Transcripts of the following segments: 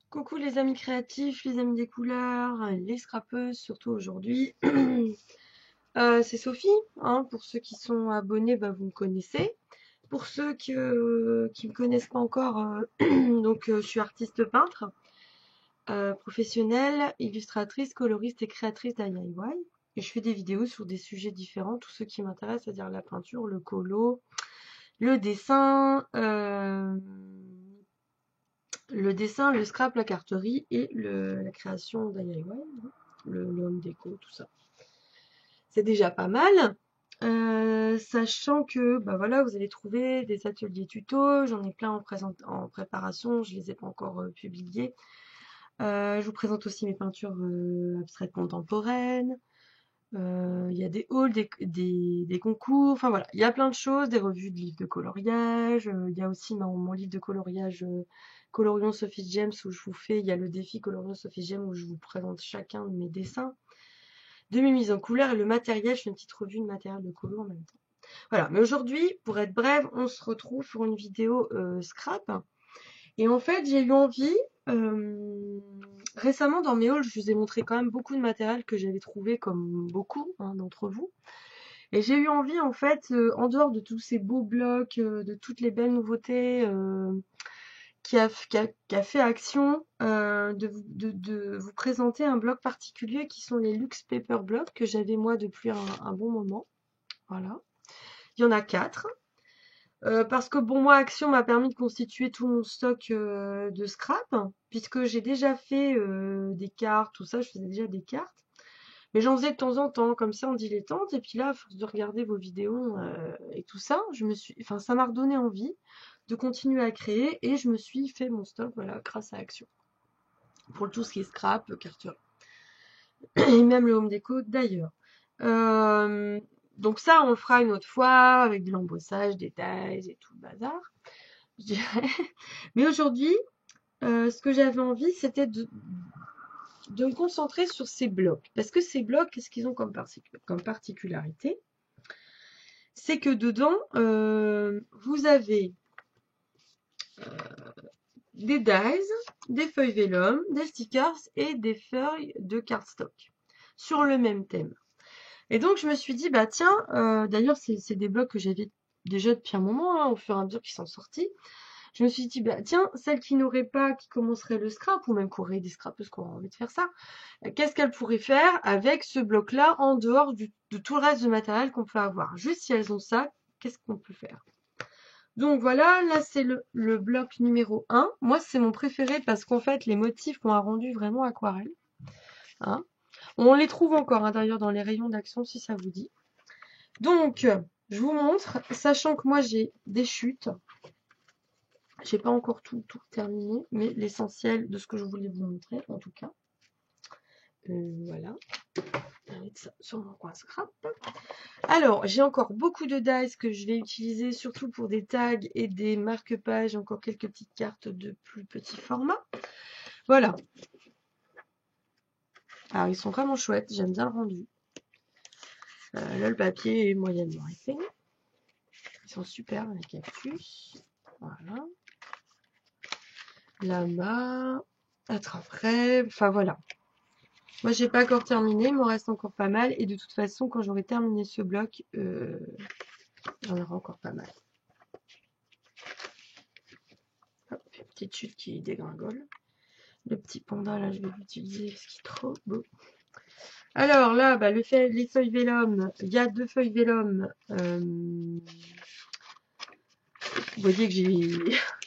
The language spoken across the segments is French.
Coucou les amis créatifs, les amis des couleurs, les scrapeuses, surtout aujourd'hui. C'est Sophie, hein, pour ceux qui sont abonnés, bah, vous me connaissez. Pour ceux qui me connaissent pas encore, je suis artiste peintre, professionnelle, illustratrice, coloriste et créatrice DIY. Et je fais des vidéos sur des sujets différents, tous ceux qui m'intéressent, c'est-à-dire la peinture, le colo, le dessin, le scrap, la carterie et la création DIY, hein, le home déco, tout ça. C'est déjà pas mal. Sachant que bah voilà, vous allez trouver des ateliers tuto, j'en ai plein en préparation, je les ai pas encore publiés. Je vous présente aussi mes peintures abstraites contemporaines. Il y a des hauls, des concours, enfin voilà, il y a plein de choses, des revues de livres de coloriage. Il y a aussi mon livre de coloriage Colorions Sophie James où je vous fais, il y a le défi Colorions Sophie James où je vous présente chacun de mes dessins, de mes mises en couleur et le matériel. Je fais une petite revue de matériel de colo en même temps. Voilà, mais aujourd'hui, pour être brève, on se retrouve pour une vidéo scrap. Et en fait, j'ai eu envie, récemment dans mes hauls, je vous ai montré quand même beaucoup de matériel que j'avais trouvé comme beaucoup hein, d'entre vous. Et j'ai eu envie, en fait, en dehors de tous ces beaux blocs, de toutes les belles nouveautés qui a fait Action, de vous présenter un bloc particulier qui sont les Luxe Paper Blocks que j'avais moi depuis un bon moment. Voilà. Il y en a 4. Parce que bon, moi, Action m'a permis de constituer tout mon stock de scrap, puisque j'ai déjà fait des cartes, tout ça, je faisais déjà des cartes. Mais j'en faisais de temps en temps, comme ça, en dilettante. Et puis là, à force de regarder vos vidéos et tout ça, enfin, ça m'a redonné envie de continuer à créer et je me suis fait mon stock, voilà, grâce à Action. Pour tout ce qui est scrap, carture. Et même le home déco d'ailleurs. Euh, donc ça, on le fera une autre fois avec de l'embossage, des tailles et tout le bazar, je dirais. Mais aujourd'hui, ce que j'avais envie, c'était de me concentrer sur ces blocs. Parce que ces blocs, qu'est-ce qu'ils ont comme particularité? C'est que dedans, vous avez des dies, des feuilles vellum, des stickers et des feuilles de cardstock sur le même thème. Et donc je me suis dit, bah tiens, d'ailleurs c'est des blocs que j'avais déjà depuis un moment, hein, au fur et à mesure qu'ils sont sortis. Je me suis dit, bah tiens, celle qui n'aurait pas, qui commencerait le scrap, ou même qui aurait des scrapeuses qui auraient envie de faire ça, qu'est-ce qu'elle pourrait faire avec ce bloc-là en dehors de tout le reste du matériel qu'on peut avoir? Juste si elles ont ça, qu'est-ce qu'on peut faire? Donc voilà, là c'est le bloc numéro 1. Moi c'est mon préféré parce qu'en fait les motifs ont un rendu vraiment aquarelle, hein. On les trouve encore hein, d'ailleurs dans les rayons d'Action si ça vous dit. Donc je vous montre, sachant que moi j'ai des chutes. J'ai pas encore tout terminé, mais l'essentiel de ce que je voulais vous montrer en tout cas. Voilà. Je vais mettre ça sur mon coin scrap. Alors, j'ai encore beaucoup de dies que je vais utiliser, surtout pour des tags et des marque-pages, encore quelques petites cartes de plus petit format. Voilà. Alors, ils sont vraiment chouettes, j'aime bien le rendu. Là, le papier est moyennement épais. Ils sont super, les cactus. Voilà. Lama, attrape-rêve, enfin voilà. Moi, j'ai pas encore terminé, il m'en reste encore pas mal. Et de toute façon, quand j'aurai terminé ce bloc, j'en aurai encore pas mal. Hop, une petite chute qui dégringole. Le petit panda, là, je vais l'utiliser parce qu'il est trop beau. Alors là, bah, les feuilles vellum, il y a 2 feuilles vellum. Vous voyez que j'ai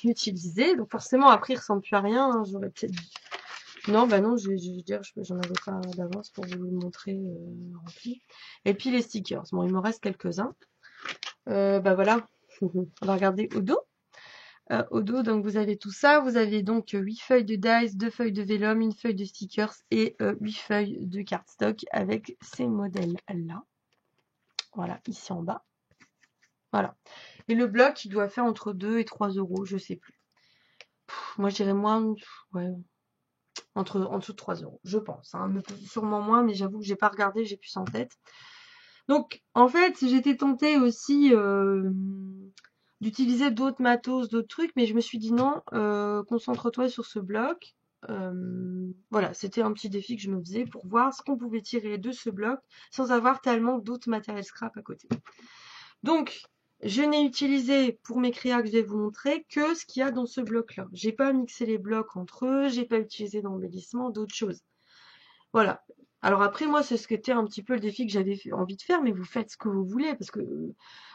utilisé. Donc forcément, après, il ressemble plus à rien. Hein. J'aurais peut-être... Non, bah non, je vais dire, j'en avais pas d'avance pour vous le montrer rempli. Et puis les stickers. Bon, il me reste quelques-uns. Bah voilà, on va regarder au dos. Au dos, donc vous avez tout ça. Vous avez donc 8 feuilles de dice, 2 feuilles de vellum, une feuille de stickers et 8 feuilles de cardstock avec ces modèles-là. Voilà, ici en bas. Voilà. Et le bloc, il doit faire entre 2 et 3 euros, je sais plus. Moi, je dirais moins, ouais, en dessous de 3 euros, je pense. Hein, sûrement moins, mais j'avoue que j'ai pas regardé, j'ai plus ça en tête. Donc, en fait, j'étais tentée aussi d'utiliser d'autres matos, d'autres trucs, mais je me suis dit non, concentre-toi sur ce bloc. voilà, c'était un petit défi que je me faisais pour voir ce qu'on pouvait tirer de ce bloc sans avoir tellement d'autres matériels scrap à côté. Donc, je n'ai utilisé pour mes créas que je vais vous montrer que ce qu'il y a dans ce bloc-là. J'ai pas mixé les blocs entre eux, j'ai pas utilisé d'embellissement, d'autres choses. Voilà. Alors après, moi, c'est ce qui était un petit peu le défi que j'avais envie de faire, mais vous faites ce que vous voulez, parce que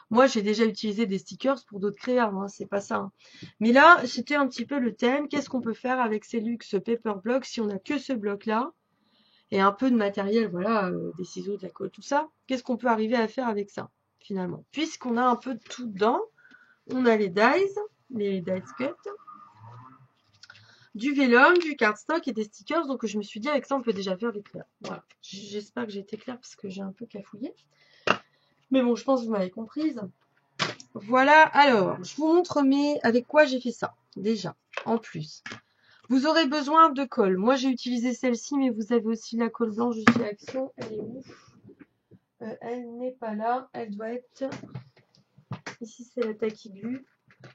moi, j'ai déjà utilisé des stickers pour d'autres créas, hein, c'est pas ça. Hein. Mais là, c'était un petit peu le thème, qu'est-ce qu'on peut faire avec ces luxe paper blocks si on a que ce bloc-là, et un peu de matériel, voilà, des ciseaux, de la colle, tout ça. Qu'est-ce qu'on peut arriver à faire avec ça, finalement? Puisqu'on a un peu de tout dedans, on a les dies cut, du vélum, du cardstock et des stickers. Donc je me suis dit avec ça on peut déjà faire des créas. Voilà. J'espère que j'ai été claire parce que j'ai un peu cafouillé. Mais bon, je pense que vous m'avez comprise. Voilà, alors, je vous montre avec quoi j'ai fait ça. Déjà, en plus. Vous aurez besoin de colle. Moi j'ai utilisé celle-ci, mais vous avez aussi la colle blanche de chez Action. Elle est où? Elle n'est pas là. Elle doit être... Ici c'est la Tacky Glue.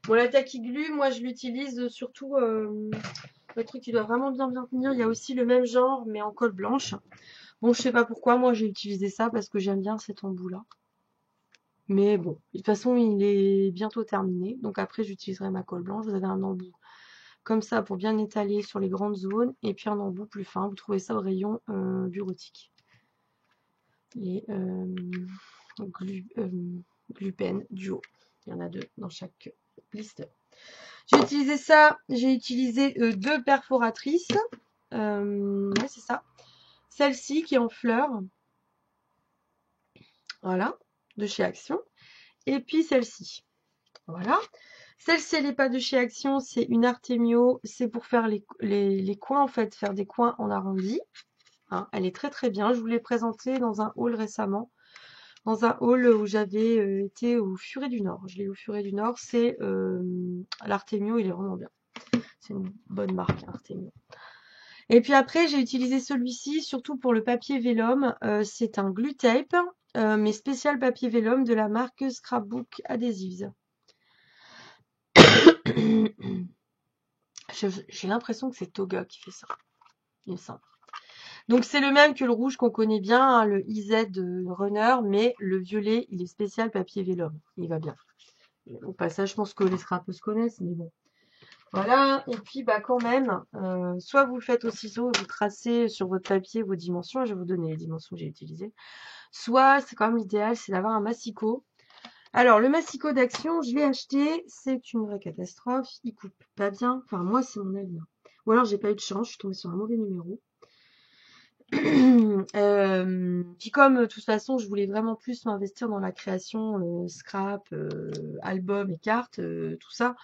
Bon, la Tacky Glue, moi je l'utilise surtout... le truc qui doit vraiment bien tenir. Il y a aussi le même genre, mais en colle blanche. Bon, je sais pas pourquoi. Moi, j'ai utilisé ça parce que j'aime bien cet embout-là. Mais bon, de toute façon, il est bientôt terminé. Donc après, j'utiliserai ma colle blanche. Vous avez un embout comme ça pour bien étaler sur les grandes zones. Et puis un embout plus fin. Vous trouvez ça au rayon bureautique. Les Glue Pen duo. Il y en a 2 dans chaque blister. J'ai utilisé ça, j'ai utilisé 2 perforatrices. Ouais, c'est ça. Celle-ci qui est en fleurs. Voilà, de chez Action. Et puis celle-ci. Voilà. Celle-ci, elle n'est pas de chez Action, c'est une Artemio. C'est pour faire les coins, en fait, faire des coins en arrondi. Hein, elle est très très bien. Je vous l'ai présentée dans un haul récemment. Dans un haul où j'avais été au Furet du Nord. Je l'ai au Furet du Nord. C'est l'Artemio, il est vraiment bien. C'est une bonne marque, Artemio. Et puis après, j'ai utilisé celui-ci, surtout pour le papier vélum. C'est un glue tape, mais spécial papier vélum de la marque Scrapbook Adhesives. J'ai l'impression que c'est Toga qui fait ça, il me semble. Donc c'est le même que le rouge qu'on connaît bien, hein, le IZ Runner, mais le violet, il est spécial papier vélum. Il va bien. Au passage, je pense que les scrappers se connaissent, mais bon. Voilà, et puis bah quand même, soit vous le faites au ciseau, vous tracez sur votre papier vos dimensions, je vais vous donner les dimensions que j'ai utilisées, soit c'est quand même l'idéal, c'est d'avoir un massicot. Alors le massicot d'Action, je l'ai acheté, c'est une vraie catastrophe, il coupe pas bien, enfin moi c'est mon avis. Ou alors j'ai pas eu de chance, je suis tombée sur un mauvais numéro. Puis comme de toute façon je voulais vraiment plus m'investir dans la création scrap, album et cartes, tout ça,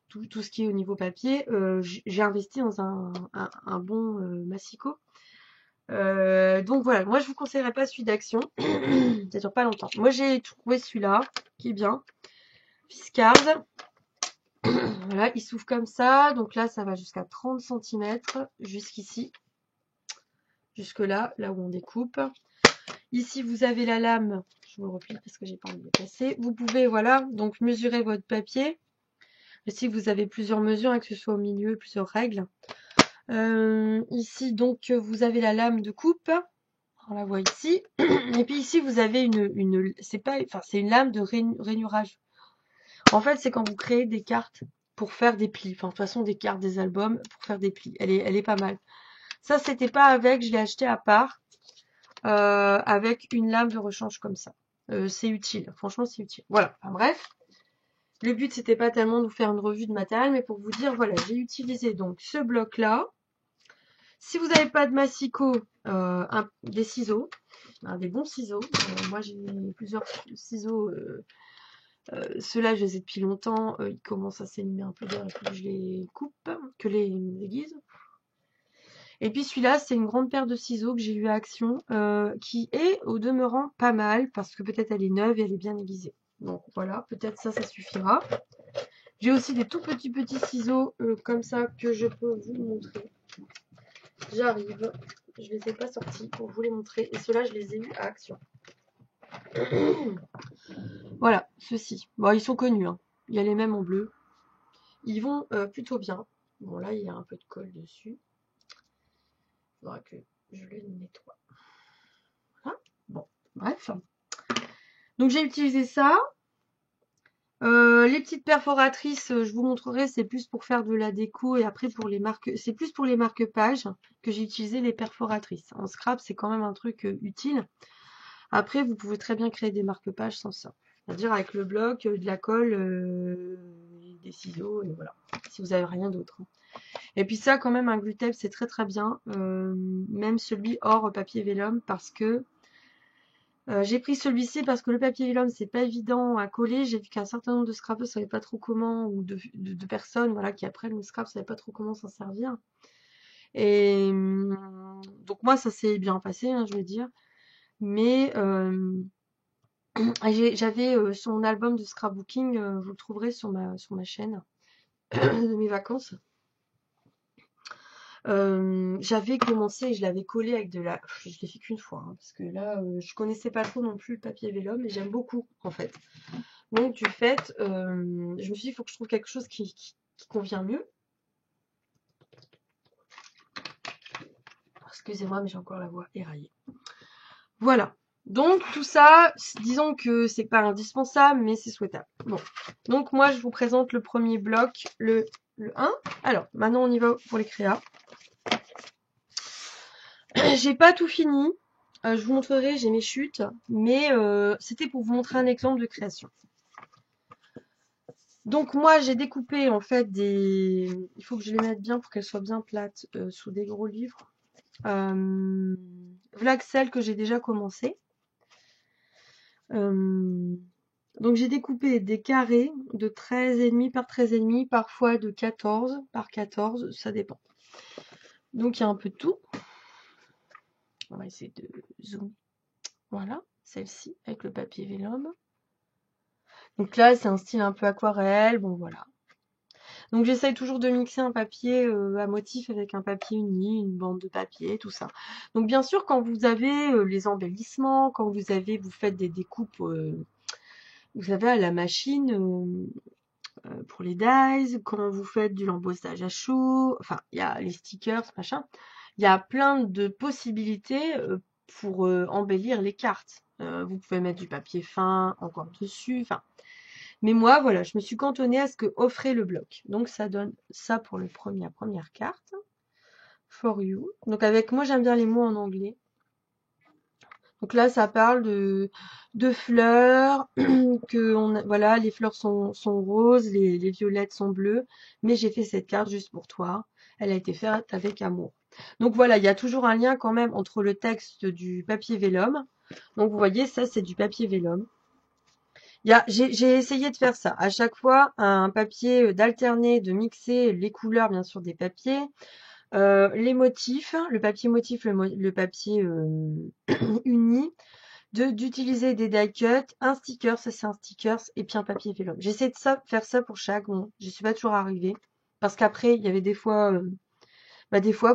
tout ce qui est au niveau papier, j'ai investi dans un bon massicot. Donc voilà, moi je vous conseillerais pas celui d'Action, ça dure pas longtemps. Moi j'ai trouvé celui-là qui est bien, Fiscard. Voilà, il s'ouvre comme ça, donc là ça va jusqu'à 30 cm, jusqu'ici, jusque là, là où on découpe. Ici vous avez la lame, je vous replie parce que j'ai pas envie de casser. Vous pouvez, voilà, donc mesurer votre papier. Ici vous avez plusieurs mesures, hein, que ce soit au milieu, plusieurs règles. Ici donc vous avez la lame de coupe, on la voit ici. Et puis ici vous avez c'est une lame de rainurage. En fait c'est quand vous créez des cartes pour faire des plis, enfin de toute façon des cartes des albums pour faire des plis. Elle est pas mal. Ça c'était pas avec, je l'ai acheté à part avec une lame de rechange comme ça. C'est utile, franchement c'est utile. Voilà, enfin, bref. Le but c'était pas tellement de vous faire une revue de matériel, mais pour vous dire voilà, j'ai utilisé donc ce bloc là. Si vous n'avez pas de massicot, des ciseaux, des bons ciseaux. Moi j'ai plusieurs ciseaux. Ceux-là je les ai depuis longtemps. Ils commencent à s'animer un peu d'air, il faut que je les coupe, que les aiguise. Et puis celui-là c'est une grande paire de ciseaux que j'ai eu à Action, qui est au demeurant pas mal parce que peut-être elle est neuve et elle est bien aiguisée. Donc voilà, peut-être ça suffira. J'ai aussi des tout petits ciseaux comme ça que je peux vous montrer. J'arrive, je les ai pas sortis pour vous les montrer. Et ceux-là, je les ai eus à Action. Voilà, ceux-ci. Bon, ils sont connus, hein. Il y a les mêmes en bleu. Ils vont plutôt bien. Bon, là, il y a un peu de colle dessus. faudra que je le nettoie. Voilà. Bon, bref. Donc j'ai utilisé ça. Les petites perforatrices, je vous montrerai, c'est plus pour faire de la déco et après pour les marques, c'est plus pour les marque-pages que j'ai utilisé les perforatrices. En scrap, c'est quand même un truc utile. Après, vous pouvez très bien créer des marque-pages sans ça. C'est-à-dire avec le bloc, de la colle, des ciseaux, et voilà. Si vous avez rien d'autre. Et puis ça, quand même, un glue tape, c'est très très bien. Même celui hors papier vélum, parce que j'ai pris celui-ci parce que le papier vélum, c'est pas évident à coller. J'ai vu qu'un certain nombre de scrappers savaient pas trop comment, ou de personnes, voilà, qui après le scrap savaient pas trop comment s'en servir. Et donc moi, ça s'est bien passé, hein, je veux dire. Mais j'avais son album de scrapbooking, vous le trouverez sur ma chaîne de mes vacances. J'avais commencé et je l'avais collé avec de la... Je l'ai fait qu'une fois, hein, parce que là, je connaissais pas trop non plus le papier vélum, mais j'aime beaucoup, en fait. Donc, du fait, je me suis dit, il faut que je trouve quelque chose qui convient mieux. Excusez-moi, mais j'ai encore la voix éraillée. Voilà. Donc, tout ça, disons que c'est pas indispensable, mais c'est souhaitable. Bon. Donc, moi, je vous présente le premier bloc, le 1. Alors, maintenant, on y va pour les créas. J'ai pas tout fini. Je vous montrerai, j'ai mes chutes, mais c'était pour vous montrer un exemple de création. Donc moi j'ai découpé en fait des... Il faut que je les mette bien pour qu'elles soient bien plates sous des gros livres. Voilà celles que j'ai déjà commencé. Donc j'ai découpé des carrés de 13,5 par 13,5, parfois de 14 par 14, ça dépend. Donc il y a un peu de tout. On va essayer de zoomer. Voilà, celle-ci avec le papier vélum. Donc là, c'est un style un peu aquarelle, bon voilà. Donc j'essaye toujours de mixer un papier à motif avec un papier uni, une bande de papier, tout ça. Donc bien sûr, quand vous avez les embellissements, quand vous faites des découpes, vous avez à la machine pour les dies, quand vous faites du l'embossage à chaud, enfin il y a les stickers, machin. Il y a plein de possibilités pour embellir les cartes. Vous pouvez mettre du papier fin encore dessus, enfin. Mais moi, voilà, je me suis cantonnée à ce que offrait le bloc. Donc, ça donne ça pour la première carte. For you. Donc, avec moi, j'aime bien les mots en anglais. Donc là, ça parle de fleurs, voilà, les fleurs sont roses, les violettes sont bleues. Mais j'ai fait cette carte juste pour toi. Elle a été faite avec amour. Donc voilà, il y a toujours un lien quand même entre le texte du papier vélum. Donc vous voyez, ça c'est du papier vélum. J'ai essayé de faire ça. À chaque fois, un papier d'alterner, de mixer les couleurs, bien sûr, des papiers, les motifs, le papier motif, le papier uni, d'utiliser des die cuts, un sticker, ça c'est un sticker, et puis un papier vélum. J'essaie de faire ça pour chaque. Bon, je suis pas toujours arrivée parce qu'après, il y avait des fois,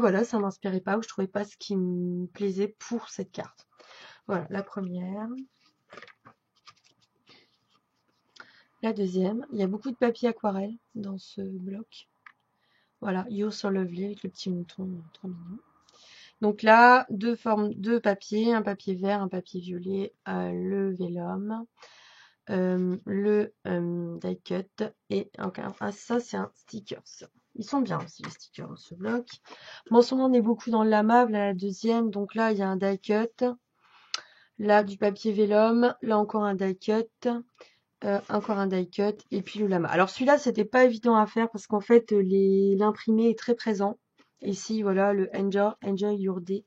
voilà, ça m'inspirait pas ou je trouvais pas ce qui me plaisait pour cette carte. Voilà, la première. La deuxième, il y a beaucoup de papier aquarelle dans ce bloc. Voilà, You're so lovely avec le petit mouton, trop mignon. Donc là, deux papiers, un papier vert, un papier violet, le vélum, le die cut et encore ça c'est un sticker. Ils sont bien aussi les stickers dans ce bloc. Bon, en ce moment on est beaucoup dans le lamable à la deuxième, donc là il y a un die cut, là du papier vélum, là encore un die cut. Encore un die cut et puis le lama. Alors celui-là c'était pas évident à faire parce qu'en fait l'imprimé est très présent. Ici voilà le Enjoy Your Day.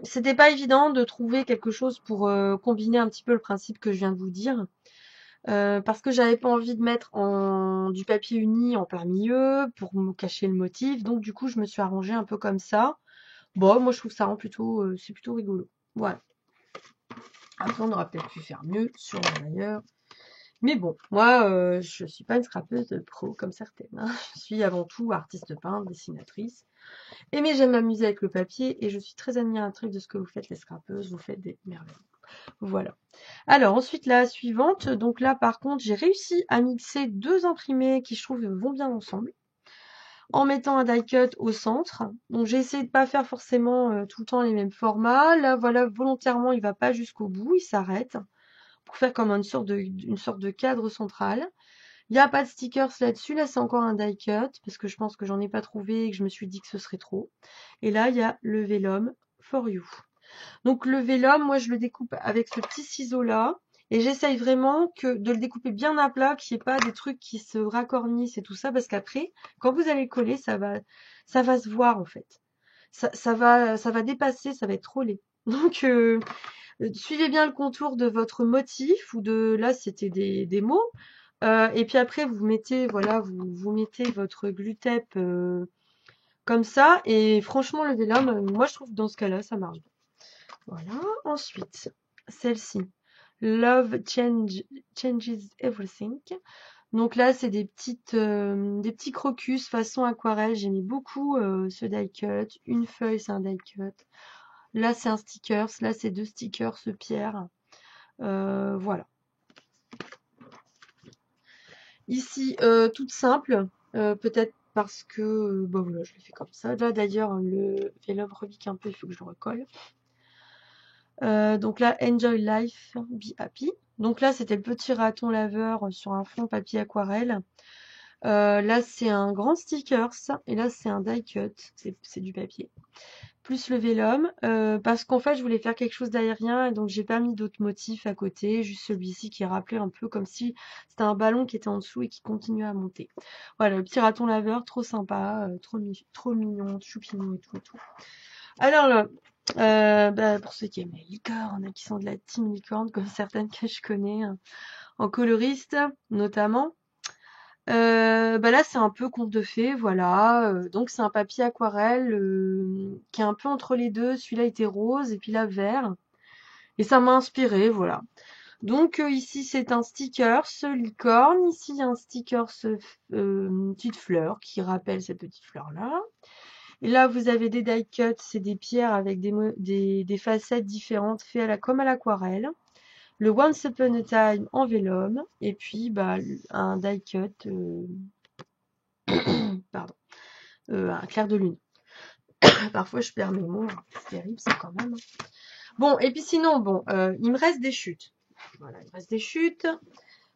C'était pas évident de trouver quelque chose pour combiner un petit peu le principe que je viens de vous dire. Parce que j'avais pas envie de mettre du papier uni en plein milieu pour me cacher le motif. Donc du coup je me suis arrangée un peu comme ça. Bon moi je trouve ça plutôt c'est plutôt rigolo. Voilà. Après on aurait peut-être pu faire mieux sur d'ailleurs. Mais bon, moi, je suis pas une scrapeuse pro comme certaines. Hein. Je suis avant tout artiste peintre, dessinatrice. Mais j'aime m'amuser avec le papier et je suis très admiratrice de ce que vous faites les scrapeuses. Vous faites des merveilles. Voilà. Alors ensuite la suivante. Donc là par contre j'ai réussi à mixer deux imprimés qui je trouve vont bien ensemble. en mettant un die cut au centre. Donc j'ai essayé de pas faire forcément tout le temps les mêmes formats. Là, voilà, volontairement, il va pas jusqu'au bout, il s'arrête pour faire comme une sorte de cadre central. Il n'y a pas de stickers là-dessus. Là, c'est encore un die cut parce que je pense que j'en ai pas trouvé et que je me suis dit que ce serait trop. Et là, il y a le vellum for you. Donc le vellum, moi, je le découpe avec ce petit ciseau-là. Et j'essaye vraiment de le découper bien à plat, qu'il n'y ait pas des trucs qui se racornissent et tout ça, parce qu'après, quand vous allez le coller, ça va se voir en fait. Ça va dépasser, ça va être trop laid. Donc, suivez bien le contour de votre motif ou de, là, c'était des mots. Et puis après, vous mettez, voilà, vous mettez votre glue tape comme ça. Et franchement, le vellum, moi, je trouve que dans ce cas-là, ça marche bien. Voilà. Ensuite, celle-ci. Love Changes Everything. Donc là, c'est des petits crocus façon aquarelle. J'aimais beaucoup ce die cut. Une feuille, c'est un die cut. Là, c'est un stickers. Là, c'est 2 stickers, ce pierre. Voilà. Ici, toute simple. Peut-être parce que, bon voilà, je l'ai fait comme ça. Là, d'ailleurs, le vellum repique un peu, il faut que je le recolle. Donc là, Enjoy Life, Be Happy. Donc là, c'était le petit raton laveur sur un fond papier aquarelle. Là, c'est un grand stickers. Et là, c'est un die cut. C'est du papier. Plus le vellum. Parce qu'en fait, je voulais faire quelque chose d'aérien. Et donc, j'ai pas mis d'autres motifs à côté. Juste celui-ci qui rappelait un peu comme si c'était un ballon qui était en dessous et qui continuait à monter. Voilà, le petit raton laveur, trop sympa. Trop mignon, choupinou et tout et tout. Alors là, pour ceux qui aiment les licornes, qui sont de la team licorne, comme certaines que je connais, hein, en coloriste notamment. Là, c'est un peu conte de fées, voilà. Donc, c'est un papier aquarelle qui est un peu entre les deux. Celui-là était rose et puis là vert. Et ça m'a inspiré, voilà. Donc, ici, c'est un sticker, ce licorne. Ici, il y a un sticker, petite fleur qui rappelle cette petite fleur-là. Et là, vous avez des die cuts, c'est des pierres avec des facettes différentes faites comme à l'aquarelle. Le Once Upon a Time en vellum. Et puis, un die cut, pardon, un clair de lune. Parfois, je perds mes mots. C'est terrible, ça, quand même. Bon, et puis sinon, il me reste des chutes. Voilà, il me reste des chutes.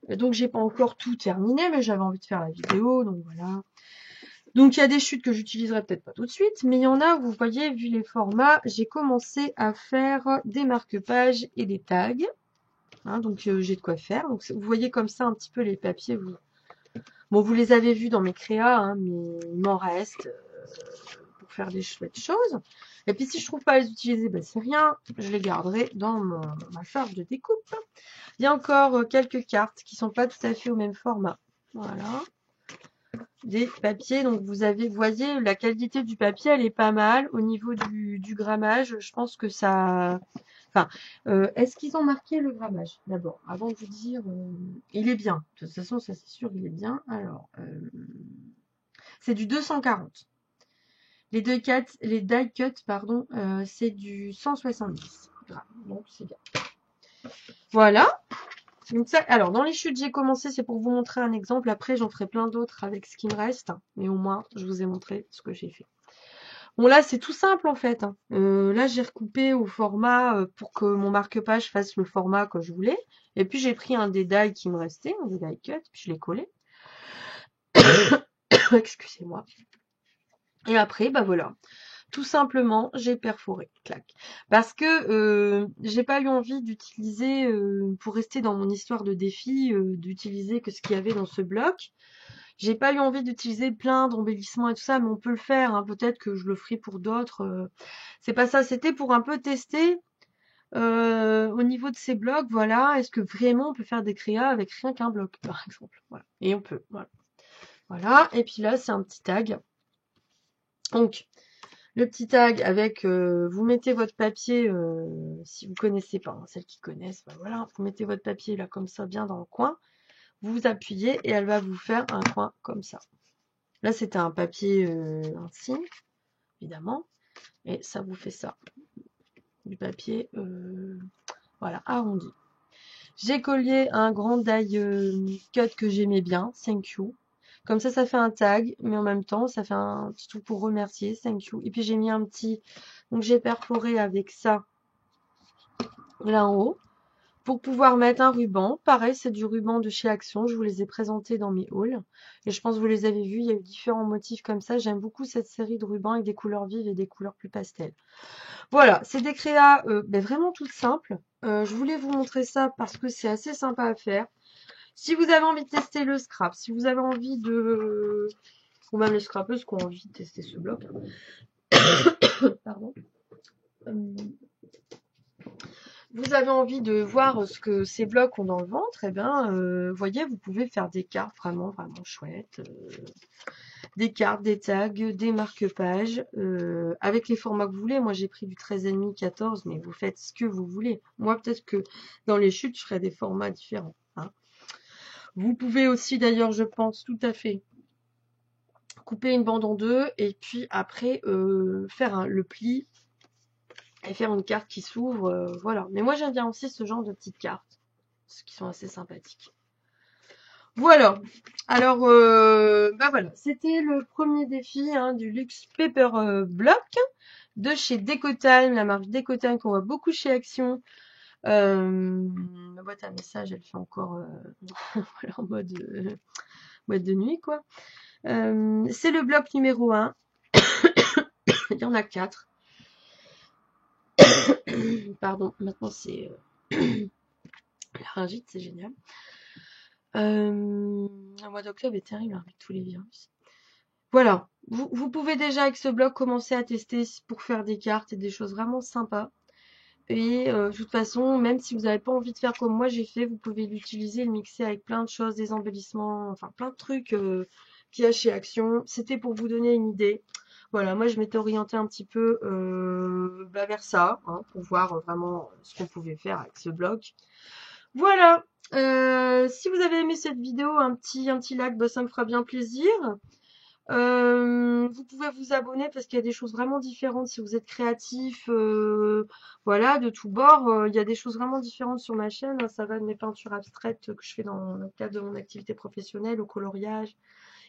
Donc, j'ai pas encore tout terminé, mais j'avais envie de faire la vidéo, donc voilà. Donc il y a des chutes que j'utiliserai peut-être pas tout de suite, mais il y en a, vous voyez, vu les formats, j'ai commencé à faire des marque-pages et des tags. Hein, donc j'ai de quoi faire. Donc vous voyez comme ça un petit peu les papiers. Bon, vous les avez vus dans mes créas, hein, mais il m'en reste pour faire des chouettes choses. Et puis si je trouve pas à les utiliser, c'est rien, je les garderai dans ma charge de découpe. Il y a encore quelques cartes qui sont pas tout à fait au même format. Voilà. Des papiers, donc vous voyez, la qualité du papier, elle est pas mal. Au niveau du grammage, je pense que ça... Enfin, est-ce qu'ils ont marqué le grammage d'abord, avant de vous dire... il est bien, de toute façon, ça c'est sûr, il est bien. Alors, c'est du 240. Les die cuts, pardon, c'est du 170 grammes, donc c'est bien. Voilà. Donc ça, alors, dans les chutes, j'ai commencé, c'est pour vous montrer un exemple. Après, j'en ferai plein d'autres avec ce qui me reste. Mais au moins, je vous ai montré ce que j'ai fait. Bon, là, c'est tout simple, en fait. Hein. Là, j'ai recoupé au format pour que mon marque-page fasse le format que je voulais. Et puis, j'ai pris un des die qui me restait, un des die cut, puis je l'ai collé. Excusez-moi. Et après, voilà. Tout simplement, j'ai perforé, clac. Parce que j'ai pas eu envie d'utiliser, pour rester dans mon histoire de défi, d'utiliser que ce qu'il y avait dans ce bloc. J'ai pas eu envie d'utiliser plein d'embellissements et tout ça, mais on peut le faire. Hein. Peut-être que je le ferai pour d'autres. C'est pas ça. C'était pour un peu tester au niveau de ces blocs. Voilà, est-ce que vraiment on peut faire des créas avec rien qu'un bloc, par exemple. Voilà. Et on peut. Voilà. Voilà. Et puis là, c'est un petit tag. Donc le petit tag avec, vous mettez votre papier, si vous connaissez pas, hein, celles qui connaissent, voilà, vous mettez votre papier là comme ça bien dans le coin, vous appuyez et elle va vous faire un coin comme ça. Là c'était un papier un signe, évidemment, et ça vous fait ça, du papier, voilà, arrondi. J'ai collé un grand die cut que j'aimais bien, thank you, Comme ça fait un tag, mais en même temps, ça fait un petit truc pour remercier, thank you. Et puis j'ai mis un petit, donc j'ai perforé avec ça là en haut pour pouvoir mettre un ruban. Pareil, c'est du ruban de chez Action. Je vous les ai présentés dans mes hauls. Et je pense que vous les avez vus. Il y a eu différents motifs comme ça. J'aime beaucoup cette série de rubans avec des couleurs vives et des couleurs plus pastel. Voilà, c'est des créas vraiment toutes simples. Je voulais vous montrer ça parce que c'est assez sympa à faire. Si vous avez envie de tester le scrap, si vous avez envie de... ou même les scrappeuses qui ont envie de tester ce bloc. Pardon. Vous avez envie de voir ce que ces blocs ont dans le ventre, et bien, voyez, vous pouvez faire des cartes vraiment, vraiment chouettes. Des cartes, des tags, des marque-pages, avec les formats que vous voulez. Moi, j'ai pris du 13,5, 14, mais vous faites ce que vous voulez. Moi, peut-être que dans les chutes, je ferai des formats différents. Hein. Vous pouvez aussi, d'ailleurs, je pense, tout à fait, couper une bande en deux, et puis après, faire le pli, et faire une carte qui s'ouvre, voilà. Mais moi, j'aime bien aussi ce genre de petites cartes, qui sont assez sympathiques. Voilà. Alors, voilà, c'était le premier défi du Luxe Paper Block de chez Decotime, la marque Decotime qu'on voit beaucoup chez Action. Ma boîte à messages, elle fait encore voilà, en mode boîte de nuit, quoi. C'est le bloc numéro 1. Il y en a 4. Pardon, maintenant c'est laryngite, c'est génial. Le mois d'octobre est terrible avec tous les virus. Voilà, vous pouvez déjà avec ce bloc commencer à tester pour faire des cartes et des choses vraiment sympas. Et de toute façon, même si vous n'avez pas envie de faire comme moi j'ai fait, vous pouvez l'utiliser, le mixer avec plein de choses, des embellissements, enfin plein de trucs qu'il y a chez Action. C'était pour vous donner une idée. Voilà, moi je m'étais orientée un petit peu vers ça, pour voir vraiment ce qu'on pouvait faire avec ce bloc. Voilà, si vous avez aimé cette vidéo, un petit like, ça me fera bien plaisir. Vous pouvez vous abonner parce qu'il y a des choses vraiment différentes si vous êtes créatif, voilà, de tous bords. Il y a des choses vraiment différentes sur ma chaîne. Ça va de mes peintures abstraites que je fais dans le cadre de mon activité professionnelle, au coloriage,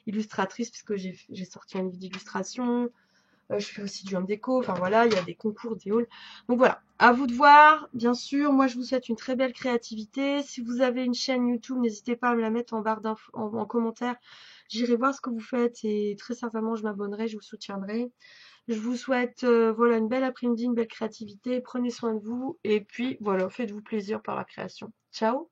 illustratrice puisque j'ai sorti un livre d'illustration. Je fais aussi du home déco. Enfin voilà, il y a des concours, des hauls. Donc voilà, à vous de voir. Bien sûr, moi je vous souhaite une très belle créativité. Si vous avez une chaîne YouTube, n'hésitez pas à me la mettre en barre d'infos, en commentaire. J'irai voir ce que vous faites et très certainement je m'abonnerai, je vous soutiendrai. Je vous souhaite voilà une belle après-midi, une belle créativité. Prenez soin de vous et puis voilà, faites-vous plaisir par la création. Ciao!